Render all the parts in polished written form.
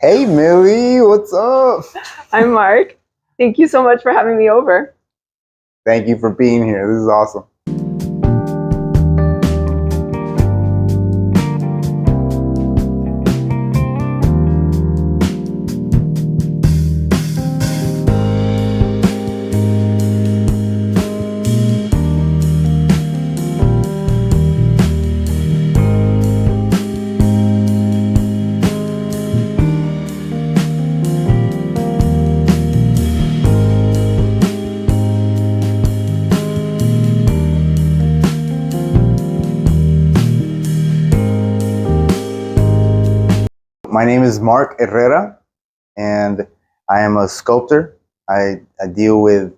Hey, Millie, what's up? Hi, Mark. Thank you so much for having me over. Thank you for being here. This is awesome. My name is Mark Herrera, and I am a sculptor. I deal with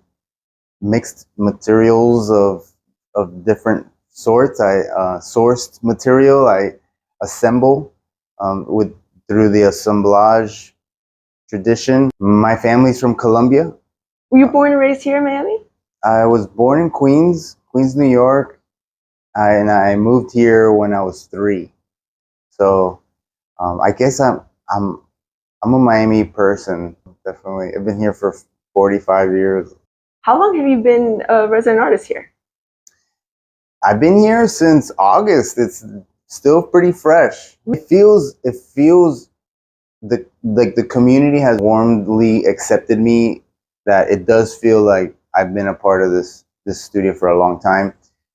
mixed materials of different sorts. I sourced material. I assemble with through the assemblage tradition. My family's from Colombia. Were you born and raised here in Miami? I was born in Queens, New York, and I moved here when I was 3. So I guess I'm a Miami person. Definitely, I've been here for 45 years. How long have you been a resident artist here? I've been here since August. It's still pretty fresh. It feels the community has warmly accepted me. That it does feel like I've been a part of this studio for a long time.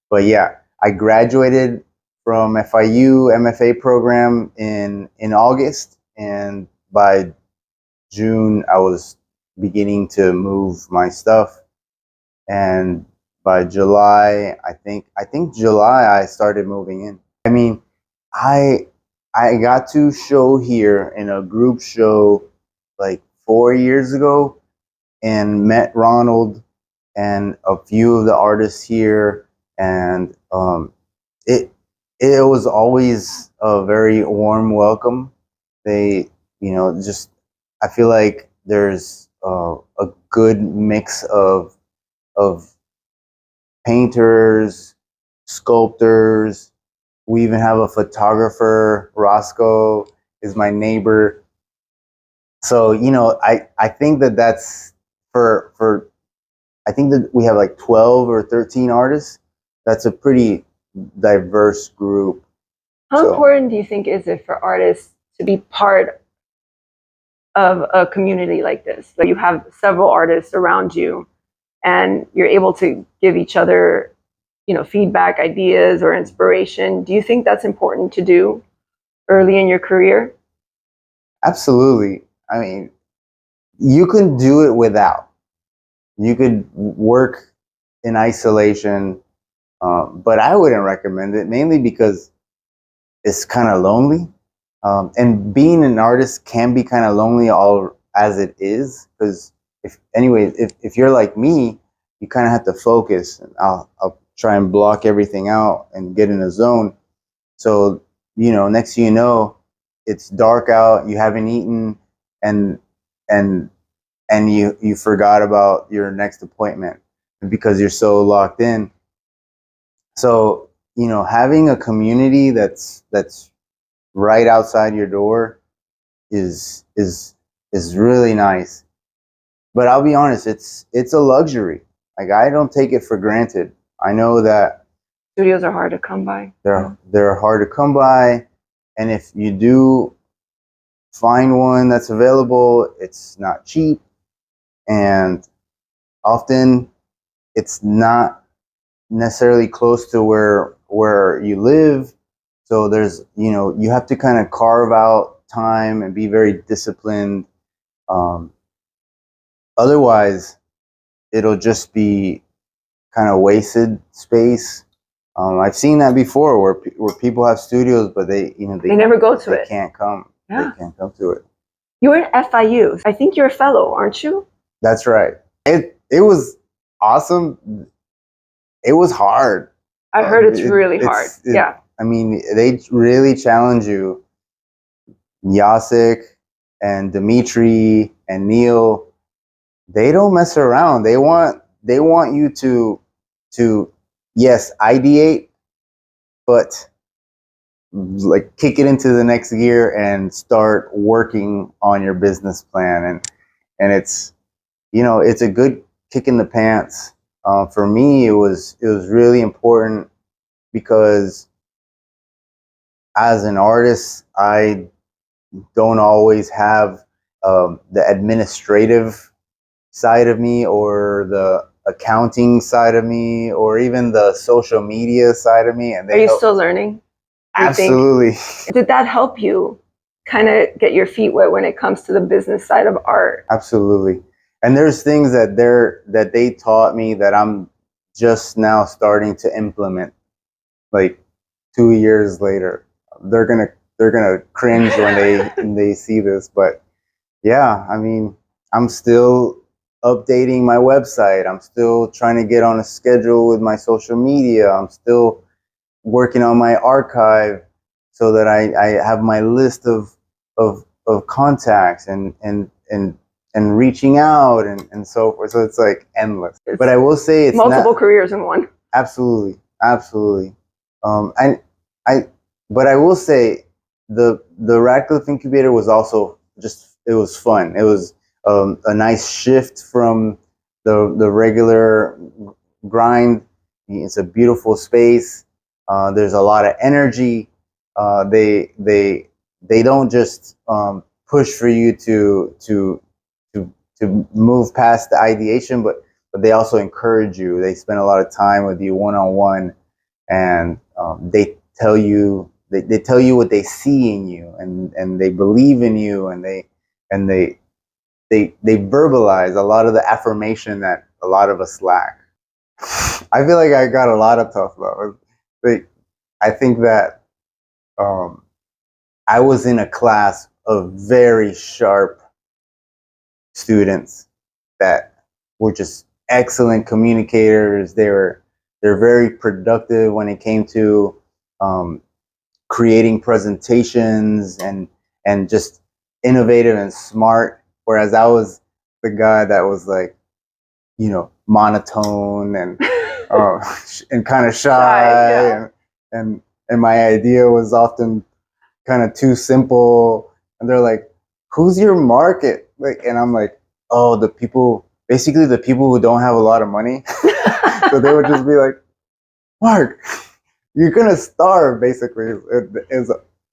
But yeah, I graduated from FIU MFA program in August, and by June I was beginning to move my stuff, and by July, I think July I started moving in. I mean, I got to show here in a group show like 4 years ago, and met Ronald and a few of the artists here, and it was always a very warm welcome. They, just I feel like there's a good mix of painters, sculptors. We even have a photographer. Roscoe is my neighbor. So I think that's for I think that we have like 12 or 13 artists. That's a pretty diverse group. How important do you think is it for artists to be part of a community like this? Like you have several artists around you and you're able to give each other, feedback, ideas, or inspiration. Do you think that's important to do early in your career? Absolutely. I mean, you can do it without. You could work in isolation, but I wouldn't recommend it, mainly because it's kind of lonely. And being an artist can be kind of lonely all as it is, because if you're like me, you kind of have to focus, and I'll try and block everything out and get in a zone. So next thing you know, it's dark out, you haven't eaten, and and you forgot about your next appointment because you're so locked in. So having a community that's right outside your door is really nice. But I'll be honest, it's a luxury. Like, I don't take it for granted. I know that Studios are hard to come by. They're hard to come by, and if you do find one that's available, it's not cheap, and often it's not necessarily close to where you live. So there's you have to kind of carve out time and be very disciplined. Otherwise, it'll just be kind of wasted space. I've seen that before, where people have studios, but they never go to it. They can't come. Yeah. They can't come to it. You're in FIU. I think you're a fellow, aren't you? That's right. It was awesome. It was hard. I heard it's really hard. Yeah. I mean, they really challenge you. Jacek and Dimitri and Neil, they don't mess around. They want you to yes, ideate, but like kick it into the next gear and start working on your business plan. And it's, you know, it's a good kick in the pants. For me, it was really important because as an artist, I don't always have the administrative side of me or the accounting side of me or even the social media side of me. And Are you still learning? Absolutely. Did that help you kind of get your feet wet when it comes to the business side of art? Absolutely. And there's things that they taught me that I'm just now starting to implement. Like 2 years later, they're gonna cringe when they see this. But yeah, I mean, I'm still updating my website. I'm still trying to get on a schedule with my social media. I'm still working on my archive so that I have my list of contacts and reaching out and so forth. So it's like endless. But I will say it's multiple careers in one. Absolutely, absolutely. And I, but I will say the Ratcliffe Incubator was also just, it was fun. It was a nice shift from the regular grind. It's a beautiful space. There's a lot of energy. They don't just push for you to move past the ideation, but they also encourage you. They spend a lot of time with you one on one, and they tell you they tell you what they see in you, and they believe in you, and they verbalize a lot of the affirmation that a lot of us lack. I feel like I got a lot of tough love. But I think that I was in a class of very sharp students that were just excellent communicators. They're very productive when it came to creating presentations and just innovative and smart. Whereas I was the guy that was like, you know, monotone and kind of shy, yeah. and my idea was often kind of too simple. And they're like, "Who's your market?" Like, and I'm like, "Oh, the people, basically the people who don't have a lot of money." So they would just be like, "Mark, you're gonna starve." Basically,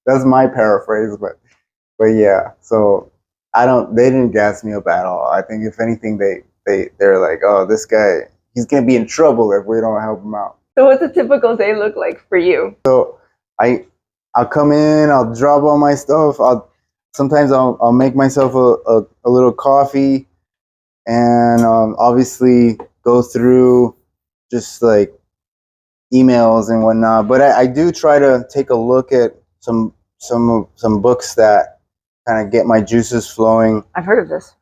that's my paraphrase, but yeah. So they didn't gas me up at all. I think if anything, they're like, "Oh, this guy, he's gonna be in trouble if we don't help him out." So what's a typical day look like for you? So I'll come in, I'll drop all my stuff. Sometimes I'll make myself a little coffee, and obviously go through just like emails and whatnot. But I do try to take a look at some books that kind of get my juices flowing. I've heard of this.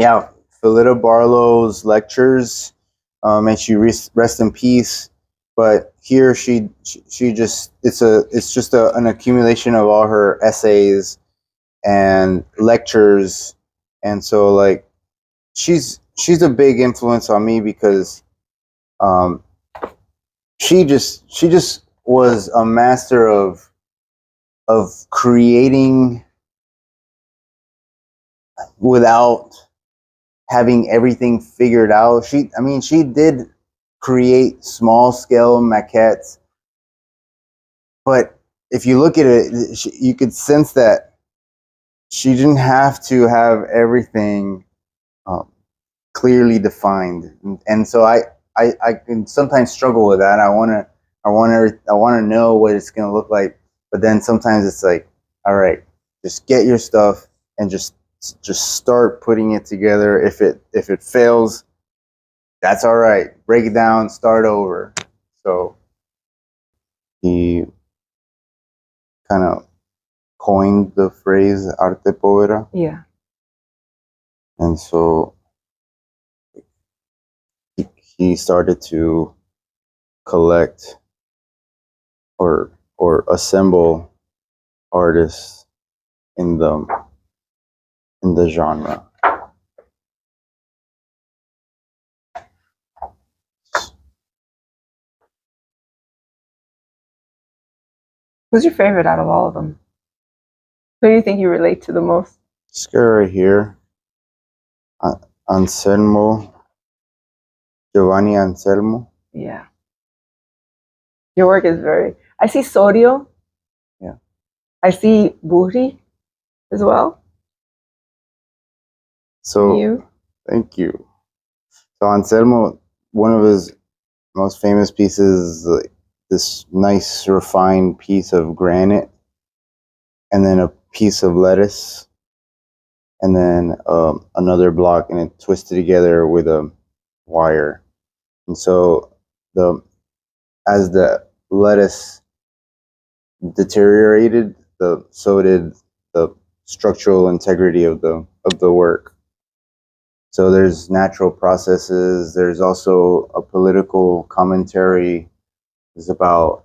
Yeah, Philida Barlow's lectures. May she rest in peace. But here she just it's just an accumulation of all her essays and lectures, and so like she's a big influence on me because um, she just was a master of creating without having everything figured out. She did create small scale maquettes, but if you look at it, you could sense that she didn't have to have everything um, clearly defined, and so I can sometimes struggle with that. I want to know what it's gonna look like, but then sometimes it's like, all right, just get your stuff and just start putting it together. If it fails, that's all right. Break it down, start over. So he kind of coined the phrase Arte Povera. Yeah. And so he started to collect or assemble artists in the genre. Who's your favorite out of all of them? Who do you think you relate to the most? This guy right here, Anselmo, Giovanni Anselmo. Yeah. Your work is very... I see Sorio. Yeah. I see Buri as well. So, You? thank you. So Anselmo, one of his most famous pieces is like this nice refined piece of granite, and then a piece of lettuce, and then another block, and it twisted together with a wire. And so as the lettuce deteriorated, so did the structural integrity of the work. So there's natural processes. There's also a political commentary. Is about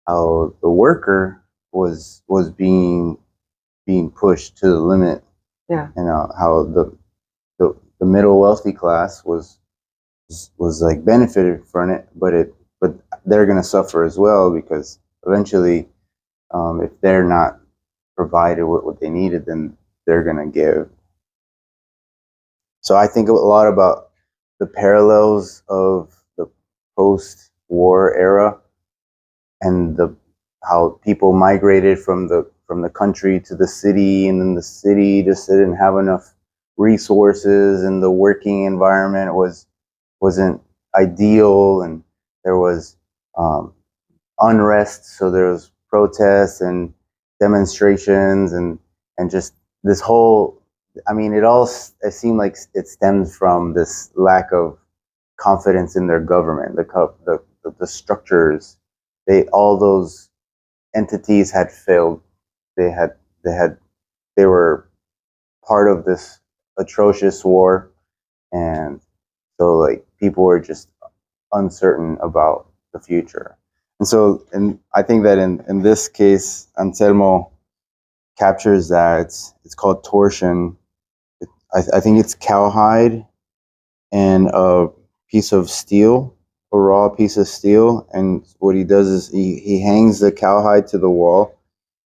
how the worker was being pushed to the limit. Yeah. And how the middle wealthy class was like benefited from it, but they're gonna suffer as well, because eventually, if they're not provided with what they needed, then they're gonna give. So I think a lot about the parallels of the post-war era, and how people migrated from the country to the city, and then the city just didn't have enough resources, and the working environment wasn't ideal, and there was unrest, so there was protests and demonstrations, and just this whole, I mean, it seemed like it stems from this lack of confidence in their government, the structures. All those entities had failed. They had they were part of this atrocious war, and so like people were just uncertain about the future. And I think that in this case, Anselmo captures that. It's called torsion. I think it's cowhide and a piece of steel, a raw piece of steel. And what he does is he hangs the cowhide to the wall,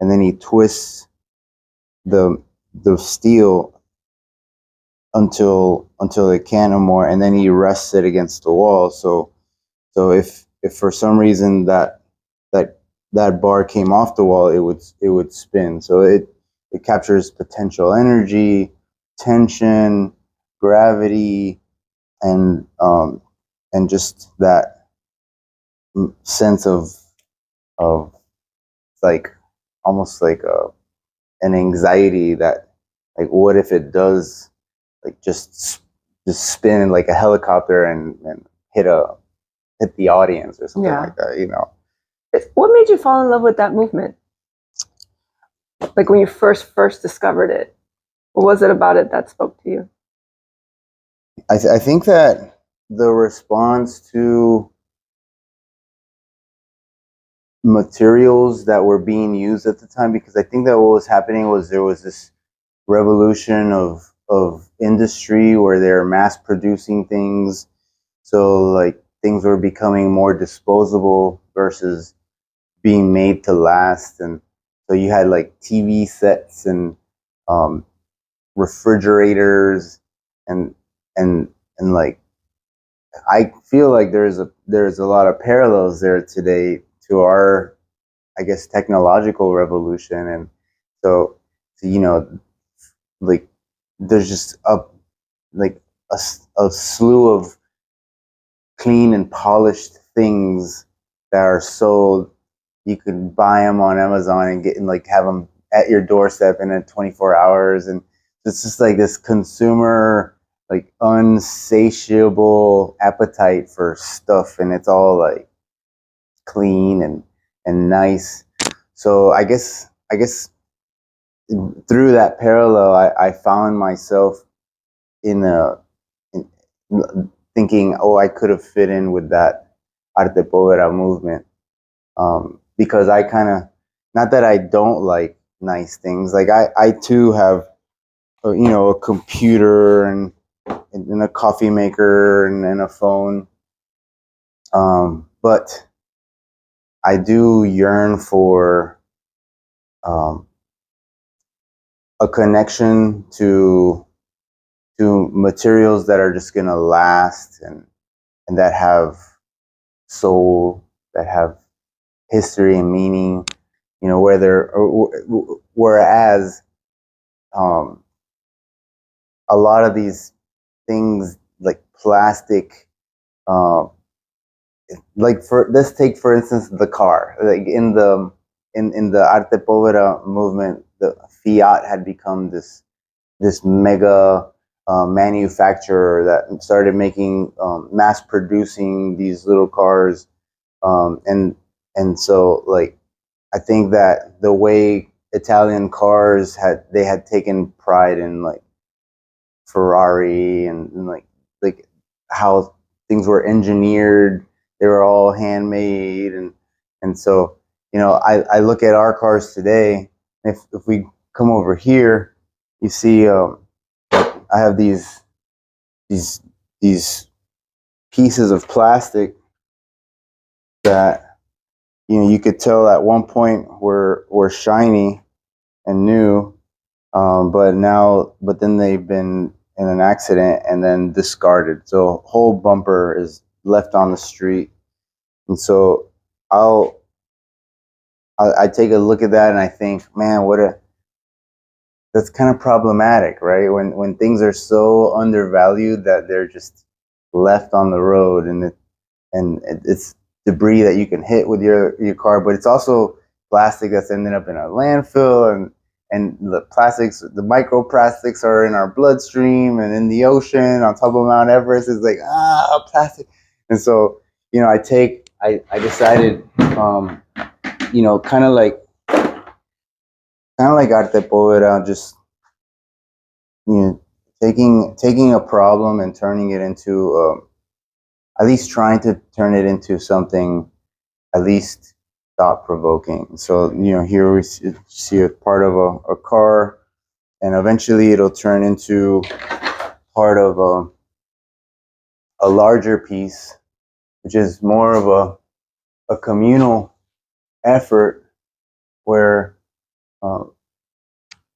and then he twists the steel until it can't no more, and then he rests it against the wall. So if for some reason that bar came off the wall, it would spin. So it captures potential energy, tension, gravity, and just that sense of like almost like an anxiety that, like, what if it does like just spin like a helicopter and hit the audience or something like that, you know. What made you fall in love with that movement? Like when you first discovered it, what was it about it that spoke to you? I think that the response to materials that were being used at the time, because I think that what was happening was there was this revolution of industry where they're mass producing things. So like things were becoming more disposable versus being made to last. And so you had like TV sets and refrigerators and like, I feel like there's a lot of parallels there today to our, I guess, technological revolution. And so you know, like there's just a slew of clean and polished things that are sold. You could buy them on Amazon and get and like have them at your doorstep in 24 hours. And it's just like this consumer, like unsatiable appetite for stuff, and it's all like clean and nice. So I guess through that parallel, I found myself in thinking, oh, I could have fit in with that Arte Povera movement, because I kind of, not that I don't like nice things, like I too have, a computer and a coffee maker and a phone, but I do yearn for um, a connection to materials that are just gonna last and that have soul, that have history and meaning. You know, whereas um, a lot of these things like plastic, uh, like let's take for instance the car. Like in the Arte Povera movement, the Fiat had become this mega manufacturer that started making mass producing these little cars, and so like I think that the way Italian cars had taken pride in like Ferrari and like how things were engineered. They were all handmade, and so you know I look at our cars today. If we come over here, you see I have these these pieces of plastic that you know you could tell at one point were shiny and new, but then they've been in an accident and then discarded. So whole bumper is left on the street, and so I'll I take a look at that and I think, man, that's kind of problematic, right? When things are so undervalued that they're just left on the road, and it's debris that you can hit with your car, but it's also plastic that's ended up in a landfill, and the plastics, the microplastics are in our bloodstream and in the ocean on top of Mount Everest. It's like plastic, and so you know I decided you know kind of like Arte Povera, just you know taking a problem and turning it into at least trying to turn it into something at least thought provoking. So you know, here we see a part of a car, and eventually it'll turn into part of a larger piece, which is more of a communal effort where uh,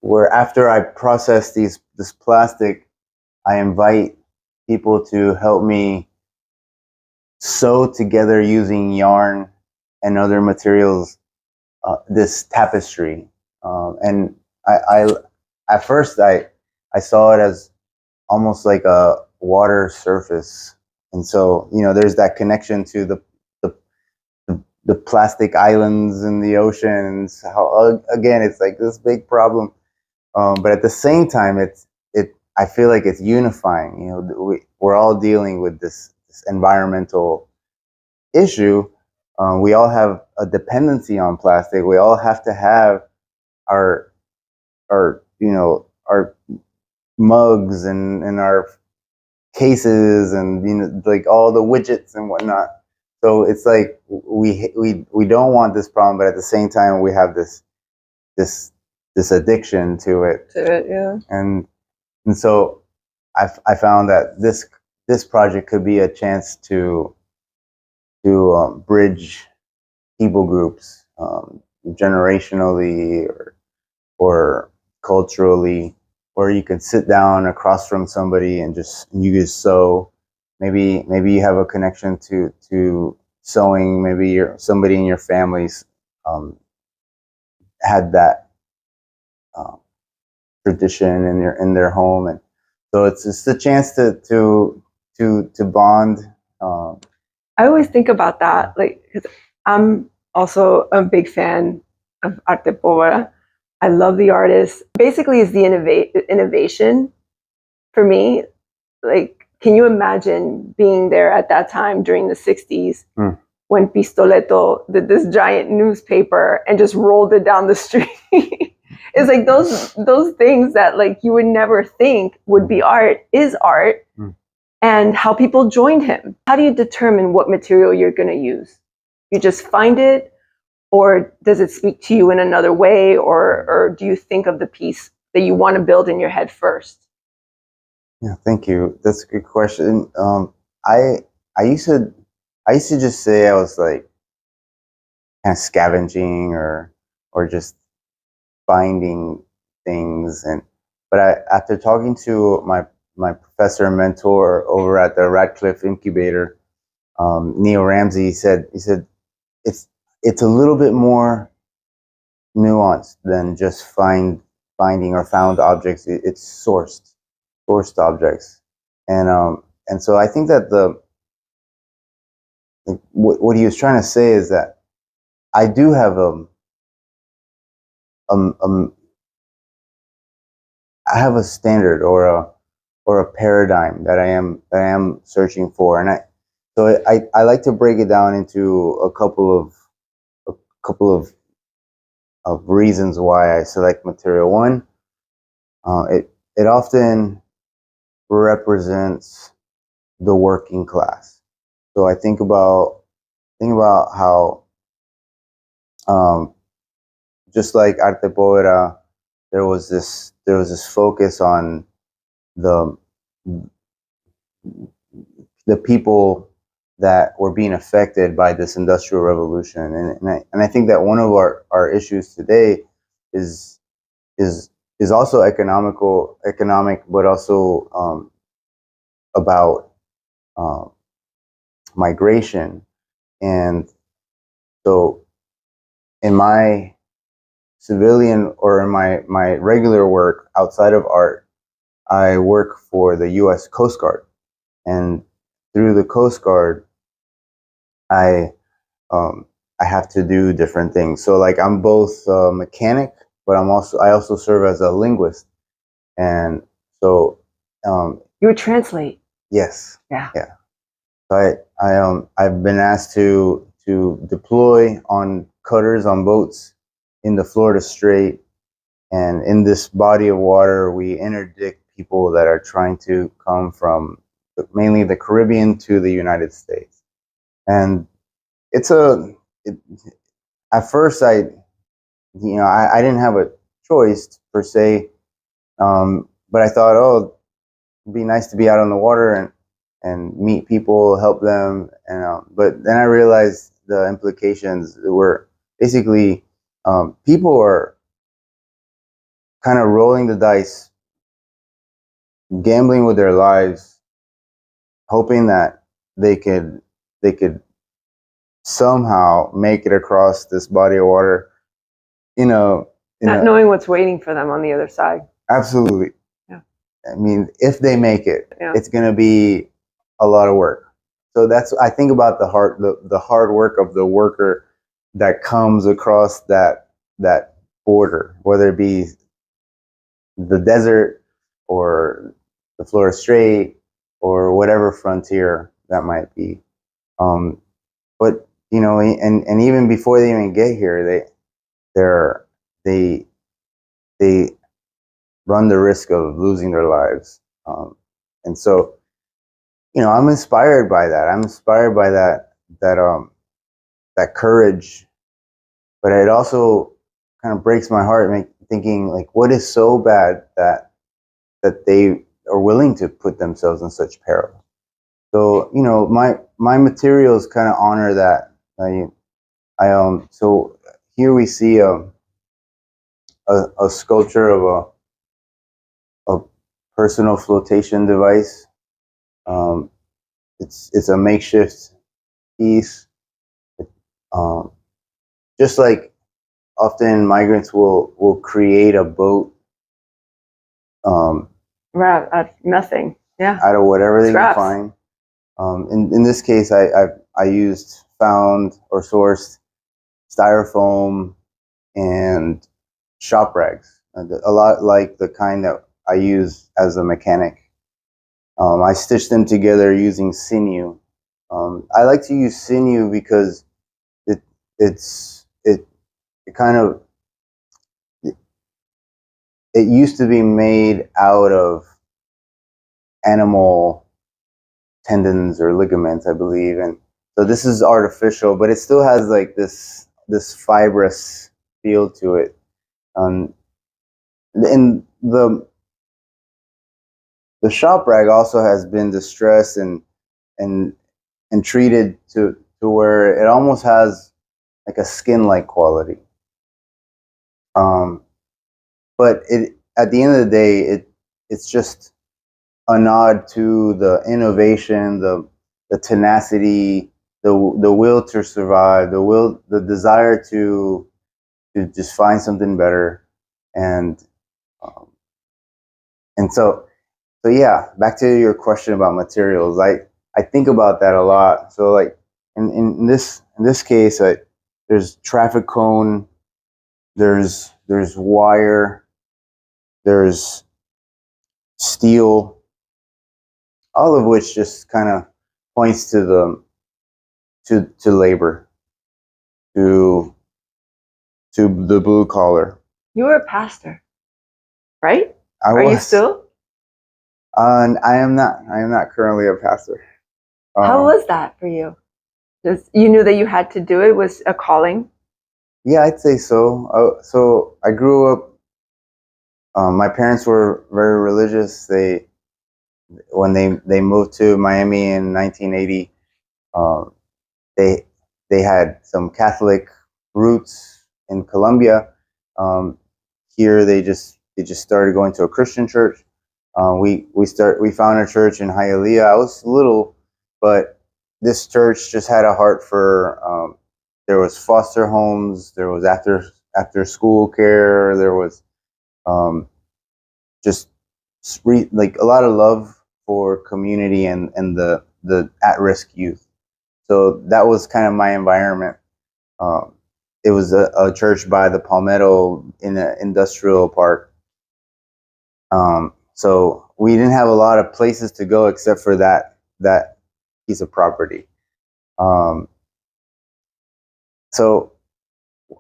where after I process this plastic, I invite people to help me sew together using yarn and other materials this tapestry. And I at first I saw it as almost like a water surface, and so you know there's that connection to the the plastic islands in the oceans. How again it's like this big problem, but at the same time it I feel like it's unifying. You know, we're all dealing with this environmental issue. We all have a dependency on plastic. We all have to have our you know our mugs and our cases and you know like all the widgets and whatnot. So it's like we don't want this problem, but at the same time we have this this addiction to it. Yeah. And so I found that this project could be a chance to bridge people groups, generationally or culturally, where you could sit down across from somebody and you just sew. Maybe you have a connection to sewing. Maybe somebody in your families um, had that um, tradition in their home, and so it's just a chance to bond. Um, I always think about that, like, because I'm also a big fan of Arte Povera. I love the artist. Basically, it's the innovation for me. Like, can you imagine being there at that time during the 60s when Pistoletto did this giant newspaper and just rolled it down the street? It's like those things that like you would never think would be art is art. And how people joined him. How do you determine what material you're going to use? You just find it, or does it speak to you in another way, or do you think of the piece that you want to build in your head first? Yeah, thank you. That's a good question. I I used to just say I was like kind of scavenging or just finding things. But after talking to my professor and mentor over at the Ratcliffe Incubator, Neil Ramsey, he said it's a little bit more nuanced than just finding or found objects. It's sourced objects, and so I think that what he was trying to say is that I do have um, I have a standard or a paradigm that I am searching for, and I like to break it down into a couple of reasons why I select material. One, it often represents the working class. So I think about how just like Arte Povera, there was this focus on the people that were being affected by this industrial revolution, and I think that one of our issues today is is also economic, but also about migration. And so in my civilian or in my regular work outside of art, I work for the U.S. Coast Guard, and through the Coast Guard, I I have to do different things. So like I'm both a mechanic, but I also serve as a linguist, and so You would translate. yes, Yeah. yeah. So I've been asked to deploy on cutters on boats in the Florida Strait, and in this body of water, we interdict people that are trying to come from mainly the Caribbean to the United States. And it's it, at first I didn't have a choice per se, but I thought, oh, it'd be nice to be out on the water and meet people, help them, and but then I realized the implications were basically people are kind of rolling the dice, gambling with their lives, hoping that they could somehow make it across this body of water. You know, Not knowing what's waiting for them on the other side. absolutely. Yeah. I mean, if they make it, Yeah. it's going to be a lot of work. So I think about the hard work of the worker that comes across that border, whether it be the desert or the Florida Strait or whatever frontier that might be. But and even before they even get here, they're they they run the risk of losing their lives. And so, I'm inspired by that. I'm inspired by that courage, but it also kind of breaks my heart, thinking like, what is so bad that they are willing to put themselves in such peril? So, my materials kind of honor that. So here we see a sculpture of a personal flotation device. Um, it's a makeshift piece. Um, just like often migrants will create a boat Right. Nothing. Yeah. out of whatever they Scraps. can find. In this case, I used found or sourced styrofoam and shop rags, a lot like the kind that I use as a mechanic. I stitched them together using sinew. I like to use sinew because it it's it it kind of it used to be made out of animal tendons or ligaments, I believe, and so this is artificial, but it still has like this fibrous feel to it. And the shop rag also has been distressed and and treated to where it almost has like a skin like quality. Um, but at the end of the day, it's just a nod to the innovation, the tenacity, the will to survive, the desire to just find something better, and um, so yeah. Back to your question about materials, I think about that a lot. So like in this case, there's traffic cone, there's wire, there's steel, all of which just kind of points to to labor, to the blue collar. You were a pastor, right? I Are was. you still? And I am not. I am not currently a pastor. How was that for you? Just, you knew that you had to do it, was a calling? Yeah, I'd say so. So I grew up. My parents were very religious. When they moved to Miami in 1980, um, they had some Catholic roots in Colombia. Um, Here they just started going to a Christian church. We found a church in Hialeah. I was little, but this church just had a heart for. There was foster homes. There was after school care. There was um, just like a lot of love for community and the at risk youth. So that was kind of my environment. Um, it was a church by the Palmetto in an industrial park. So we didn't have a lot of places to go except for that piece of property. Um, so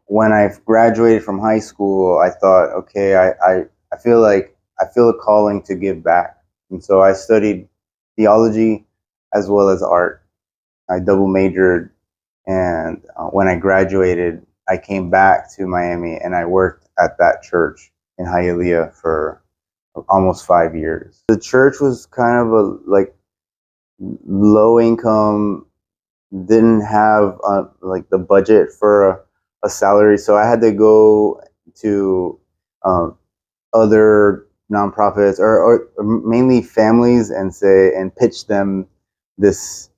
when I graduated from high school, I thought, okay, I feel like I feel a calling to give back, and so I studied theology as well as art. I double majored, and when I graduated, I came back to Miami and I worked at that church in Hialeah for almost 5 years. The church was kind of a like low income, didn't have like the budget for a salary, so I had to go to um, other nonprofits or mainly families and say and pitch them this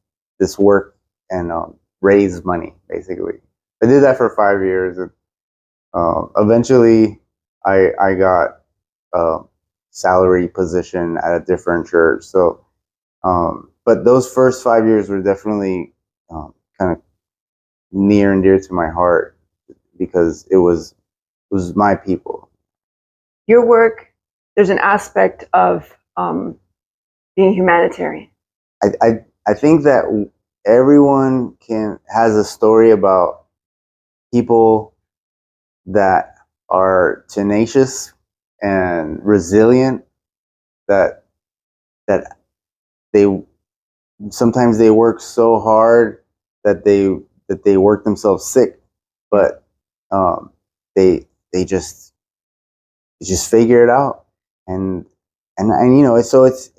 work and raise money. Basically, I did that for 5 years. And, eventually, I got a salary position at a different church. So, but those first 5 years were definitely kind of near and dear to my heart because it was my people. Your work, there's an aspect of being humanitarian. I think that everyone has a story about people that are tenacious and resilient, that that they sometimes they work so hard that they work themselves sick, but um, they just figure it out. and and you know, so it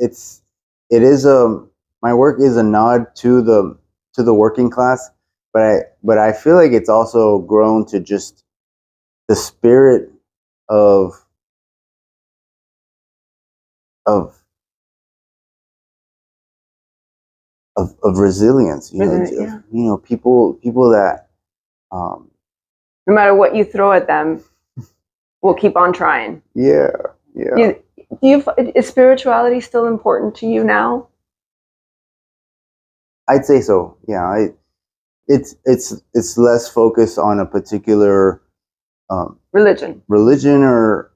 is a my work is a nod to the working class, but I feel like it's also grown to just the spirit of of of resilience, Yeah. people that um No matter what you throw at them, we'll keep on trying. yeah. Is spirituality still important to you now? I'd say so. Yeah, it's less focused on a particular religion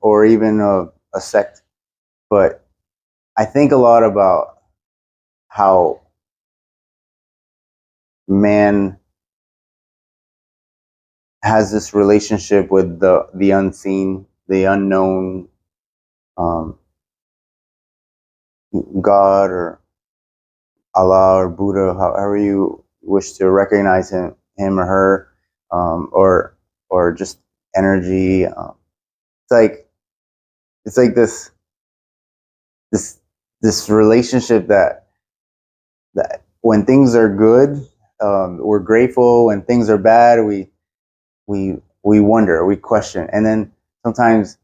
or even a sect, but I think a lot about how man has this relationship with the unseen, the unknown, um, God or Allah or Buddha, however you wish to recognize him or her, or just energy. It's like it's like this this relationship that when things are good, we're grateful. When things are bad, we wonder, we question, and then sometimes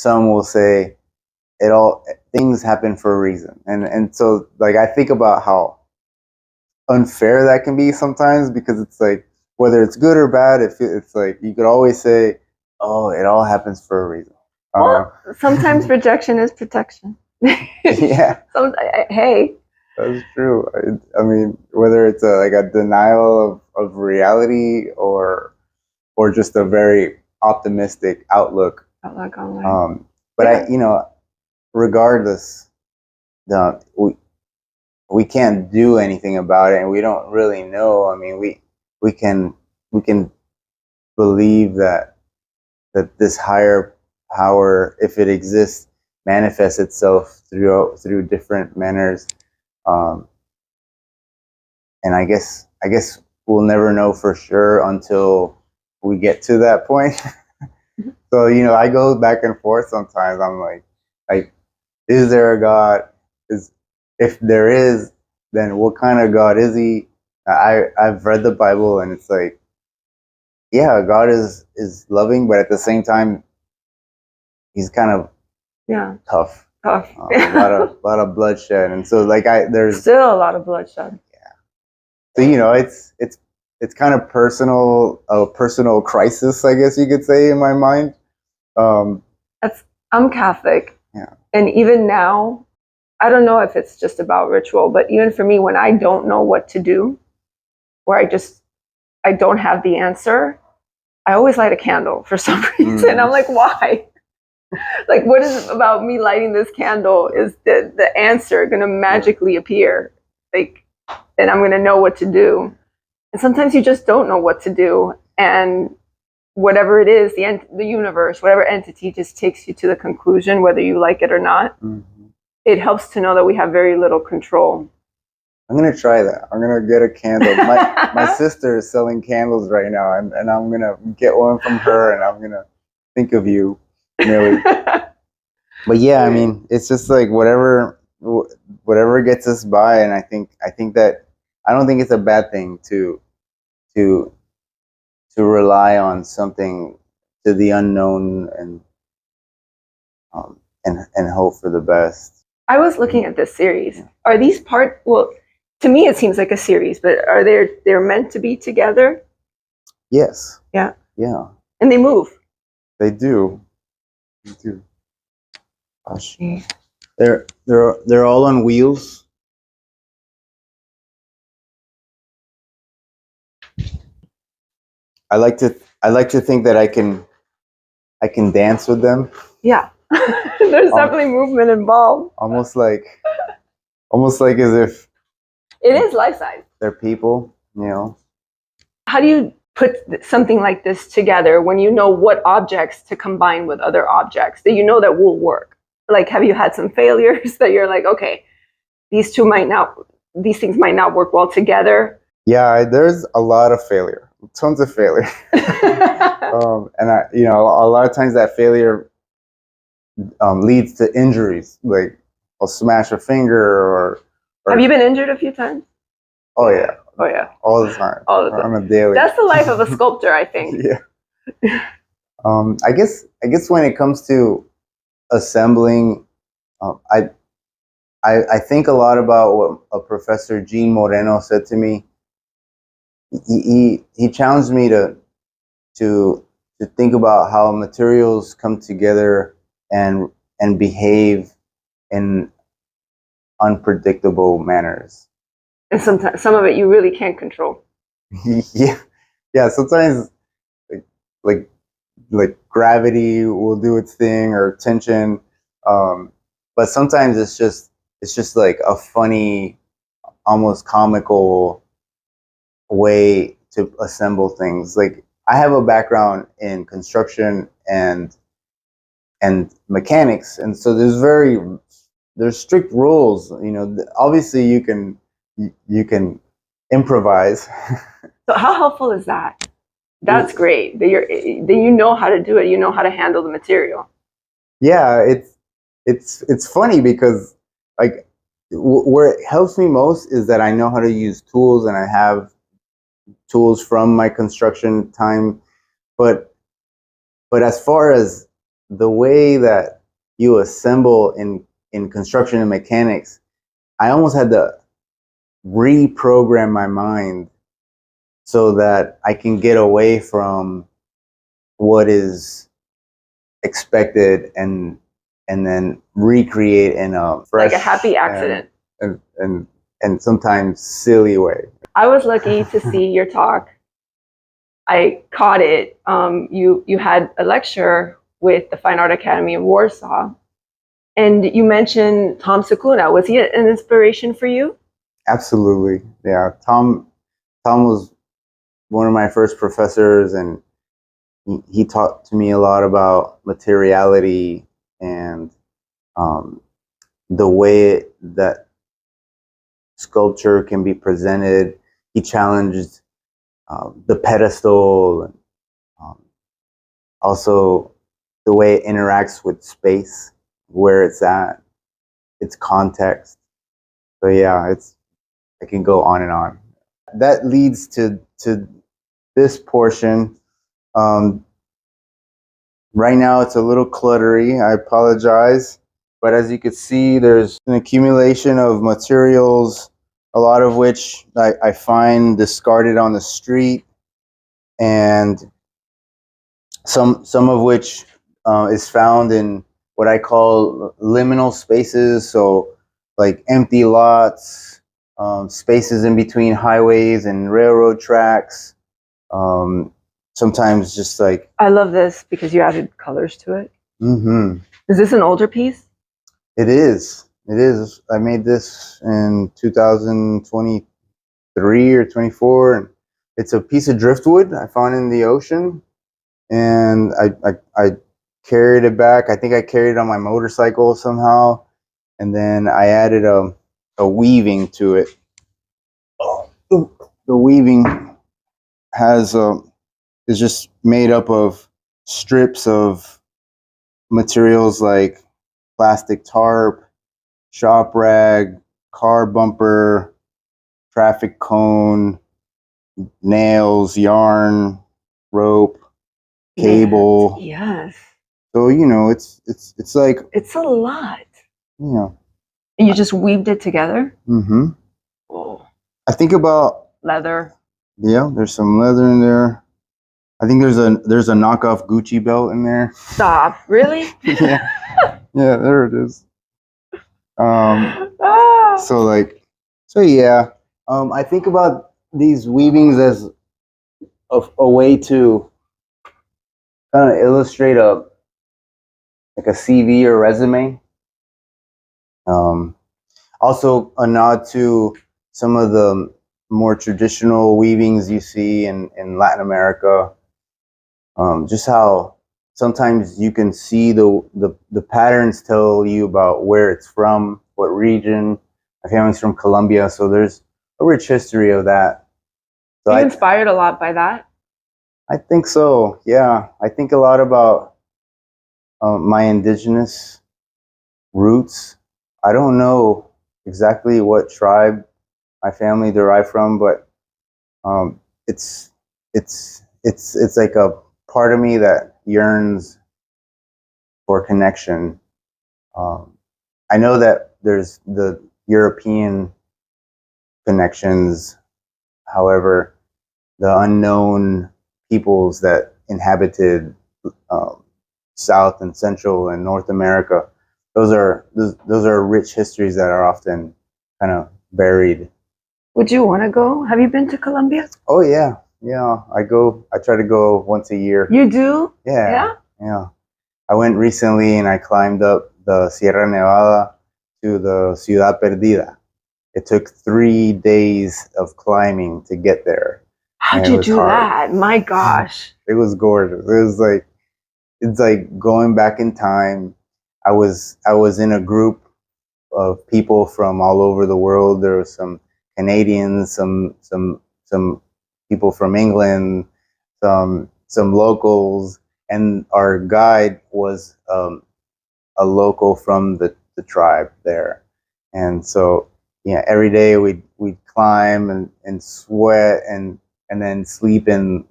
some will say things happen for a reason, and so like I think about how unfair that can be sometimes, because it's like, whether it's good or bad, it's like you could always say, oh, it all happens for a reason. Well, sometimes rejection is protection. Yeah. Hey. That's true. I mean, whether it's like a denial of reality, or just a very optimistic outlook. Outlook online. But yeah. Regardless, we can't do anything about it, and we don't really know. I mean, we can believe that this higher power, if it exists, manifests itself through different manners. And I guess we'll never know for sure until we get to that point. So, I go back and forth sometimes. I'm like, is there a God? If there is, then what kind of God is he? I've read the Bible, and it's like, yeah, God is loving, but at the same time, he's kind of tough. A lot of bloodshed, and so like there's still a lot of bloodshed. So it's kind of a personal crisis, I guess you could say, in my mind. I'm Catholic, yeah, and even now, I don't know if it's just about ritual, but even for me, when I don't know what to do, or I don't have the answer, I always light a candle for some reason. I'm like, why? Like, what is it about me lighting this candle? Is the answer going to magically appear? Like, then I'm going to know what to do. And sometimes you just don't know what to do. And whatever it is, the universe, whatever entity just takes you to the conclusion, whether you like it or not. It helps to know that we have very little control. I'm going to try that. I'm going to get a candle. My sister is selling candles right now, and I'm going to get one from her, and I'm going to think of you, Millie. But yeah, I mean, it's just like whatever gets us by, and I think that I don't think it's a bad thing to rely on something, to the unknown, and hope for the best. I was looking at this series. Are these well, to me it seems like a series, but are they're meant to be together? Yes. Yeah. Yeah. And they move. They do. They do. Gosh. They're all on wheels. I like to think that I can dance with them. Yeah. There's definitely movement involved. Almost like as if it is life size. They're people, How do you put something like this together when you know what objects to combine with other objects that that will work? Like, have you had some failures that you're like, okay, these things might not work well together? Yeah, there's a lot of failure, tons of failure. And a lot of times that failure leads to injuries. Like, I'll smash a finger or have you been injured a few times? Oh yeah. Oh yeah. All the time. All the time. On a daily. That's the life of a sculptor, I think. Yeah. I guess when it comes to assembling, I think a lot about what a Professor Jean Moreno said to me. He challenged me to think about how materials come together and behave in unpredictable manners. And sometimes some of it you really can't control. Yeah. Sometimes like gravity will do its thing, or tension, but sometimes it's just like a funny, almost comical way to assemble things. Like, I have a background in construction and mechanics, and so there's strict rules. Obviously you can improvise. So how helpful is that? That's great. That you know how to do it. You know how to handle the material. Yeah, it's funny because like where it helps me most is that I know how to use tools, and I have tools from my construction time. But as far as the way that you assemble in construction and mechanics, I almost had to reprogram my mind so that I can get away from what is expected and then recreate in a fresh, like a happy accident, and sometimes silly way. I was lucky to see your talk. I caught it. You had a lecture with the Fine Art Academy in Warsaw, and you mentioned Tom Sakuna. Was he an inspiration for you? Absolutely, yeah. Tom was one of my first professors, and he taught to me a lot about materiality and the way that sculpture can be presented. He challenged the pedestal, and also the way it interacts with space, where it's at, its context. So yeah, I can go on and on. That leads to this portion. Right now it's a little cluttery, I apologize. But as you can see, there's an accumulation of materials, a lot of which I find discarded on the street, and some of which is found in what I call liminal spaces, so like empty lots, spaces in between highways and railroad tracks. Sometimes just like... I love this because you added colors to it. Mm-hmm. Is this an older piece? It is. It is. I made this in 2023 or 24, and it's a piece of driftwood I found in the ocean, and I carried it back. I think I carried it on my motorcycle somehow, and then I added a weaving to it. The weaving is just made up of strips of materials like plastic tarp, shop rag, car bumper, traffic cone, nails, yarn, rope, cable. Yes. So it's like, it's a lot. And you just weaved it together. Mm-hmm. Oh. I think about leather. Yeah, there's some leather in there. I think there's a knockoff Gucci belt in there. Stop! Really? Yeah, there it is. So yeah. I think about these weavings as a way to kind of illustrate a CV or resume. Also a nod to some of the more traditional weavings you see in Latin America. Just how sometimes you can see the patterns tell you about where it's from, what region. My family's from Colombia, so there's a rich history of that. So You're inspired a lot by that? I think so, yeah. I think a lot about my indigenous roots. I don't know exactly what tribe my family derived from, but it's like a part of me that yearns for connection. I know that there's the European connections. However, the unknown peoples that inhabited South and Central and North America, those are rich histories that are often kind of buried. Would you want to go? Have you been to Colombia? Oh yeah. I try to go once a year. You do? Yeah. I went recently and I climbed up the Sierra Nevada to the Ciudad Perdida. It took 3 days of climbing to get there. How'd you do that? My gosh. It was gorgeous. It's like going back in time. I was in a group of people from all over the world. There were some Canadians, some people from England, some locals, and our guide was a local from the tribe there. And so every day we'd climb and sweat and then sleep in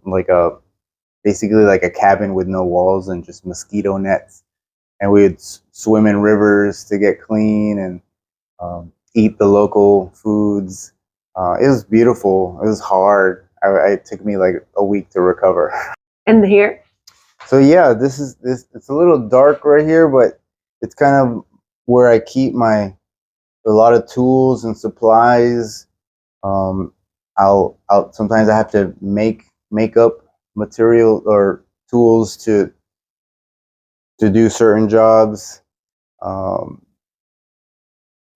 basically like a cabin with no walls and just mosquito nets. and we would swim in rivers to get clean and eat the local foods. It was beautiful. It was hard. It took me like a week to recover. And here? So yeah, this. It's a little dark right here, but it's kind of where I keep a lot of tools and supplies. I'll sometimes I have to make up material or tools to do certain jobs.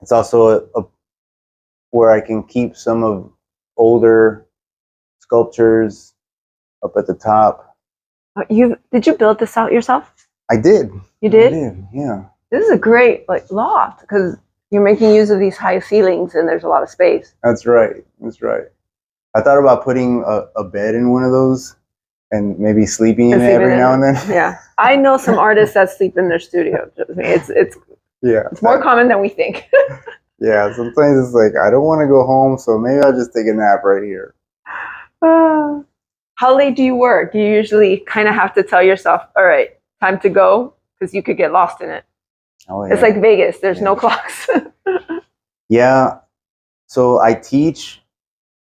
It's also where I can keep some of older sculptures up at the top. Did you build this out yourself? I did. You did? I did, yeah. This is a great loft because you're making use of these high ceilings and there's a lot of space. That's right. That's right. I thought about putting a bed in one of those and maybe sleeping in it every now and then. Yeah, I know some artists that sleep in their studio. It's more common than we think. Yeah, sometimes it's like I don't want to go home, so maybe I'll just take a nap right here. How late do you work? Do you usually kind of have to tell yourself, all right, time to go? Because you could get lost in it. Oh, yeah. It's like Vegas. There's no clocks. Yeah. So I teach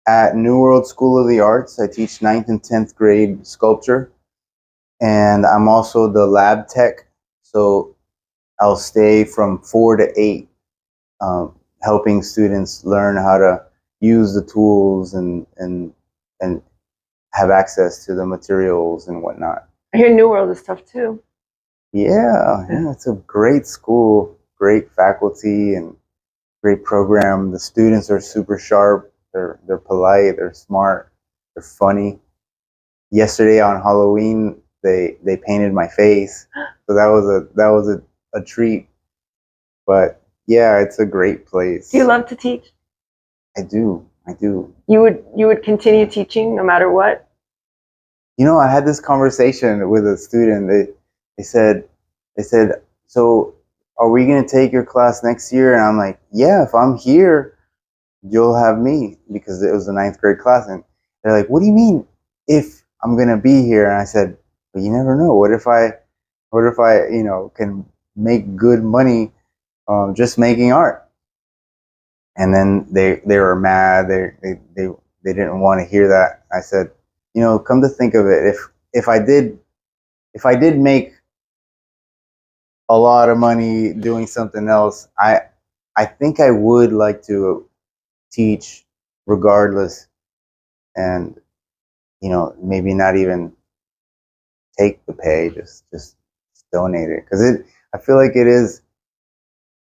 at New World School of the Arts. I teach 9th and 10th grade sculpture. And I'm also the lab tech. So I'll stay from 4 to 8, helping students learn how to use the tools and have access to the materials and whatnot. I hear New World is tough too. Yeah, it's a great school, great faculty, and great program. The students are super sharp. They're polite. They're smart. They're funny. Yesterday on Halloween, they painted my face, so that was a treat. But yeah, it's a great place. Do you love to teach? I do. You would continue teaching no matter what? You know, I had this conversation with a student. They said, so are we going to take your class next year? And I'm like, yeah, if I'm here, you'll have me, because it was a 9th grade class. And they're like, what do you mean if I'm going to be here? And I said, but you never know. What if I, can make good money just making art? And then they were mad. They didn't want to hear that. I said, come to think of it, if I did make a lot of money doing something else, I think I would like to teach regardless, and maybe not even take the pay, just donate it, because I feel like it is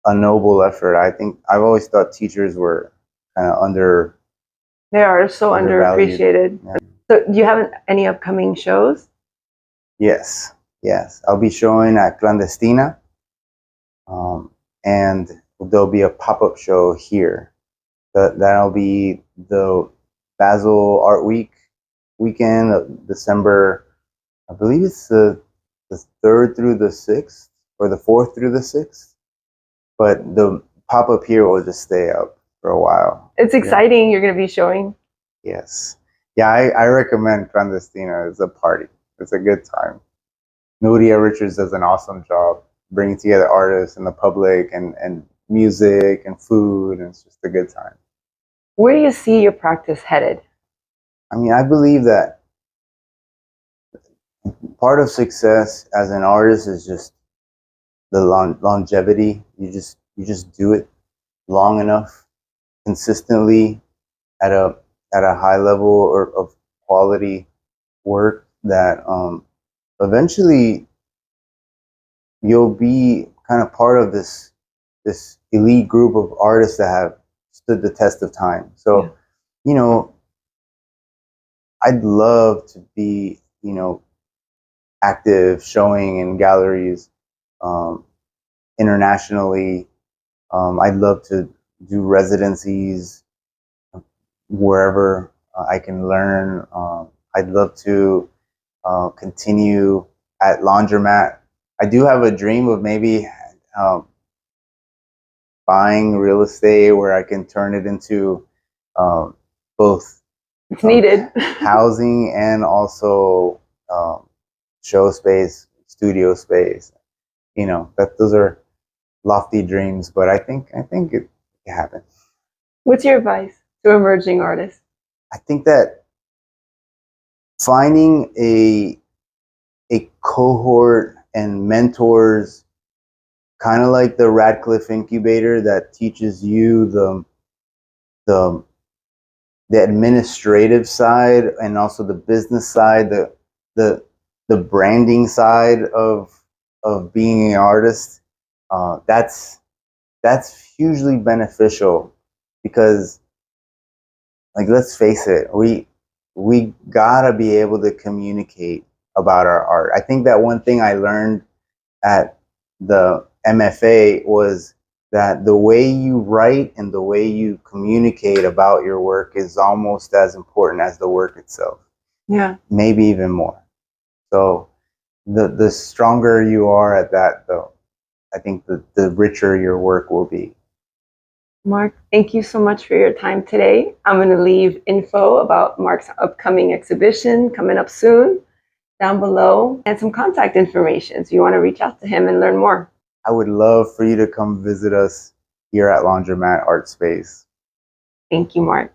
a noble effort. I think I've always thought teachers were kind of they are so underappreciated. Yeah. So do you have any upcoming shows? Yes. I'll be showing at Clandestina, and there'll be a pop-up show here. That'll be the Basel Art weekend of December. I believe it's the 3rd through the 6th, or the 4th through the 6th. But the pop-up here will just stay up for a while. It's exciting. Yeah. You're going to be showing. Yes. Yeah, I recommend Clandestina. It's a party. It's a good time. Nuria Richards does an awesome job bringing together artists and the public and music and food, and it's just a good time. Where do you see your practice headed? I mean, I believe that part of success as an artist is just the longevity. You just do it long enough, consistently, at a high level of quality work, that eventually you'll be kind of part of this elite group of artists that have stood the test of time. So, I'd love to be, active, showing in galleries internationally. I'd love to do residencies wherever I can learn. I'd love to continue at Laundromat. I do have a dream of maybe buying real estate where I can turn it into both it's needed housing and also show space, studio space. you know, that those are lofty dreams, but I think it can happen. What's your advice to emerging artists? I think that finding a cohort and mentors, kind of like the Ratcliffe Incubator, that teaches you the administrative side and also the business side, the branding side of being an artist. That's hugely beneficial because, like, let's face it, we gotta be able to communicate about our art. I think that one thing I learned at the MFA was that the way you write and the way you communicate about your work is almost as important as the work itself. Yeah. Maybe even more. So the stronger you are at that, though, I think the richer your work will be. Mark, thank you so much for your time today. I'm going to leave info about Mark's upcoming exhibition coming up soon down below and some contact information if you want to reach out to him and learn more. I would love for you to come visit us here at Laundromat Art Space. Thank you, Mark.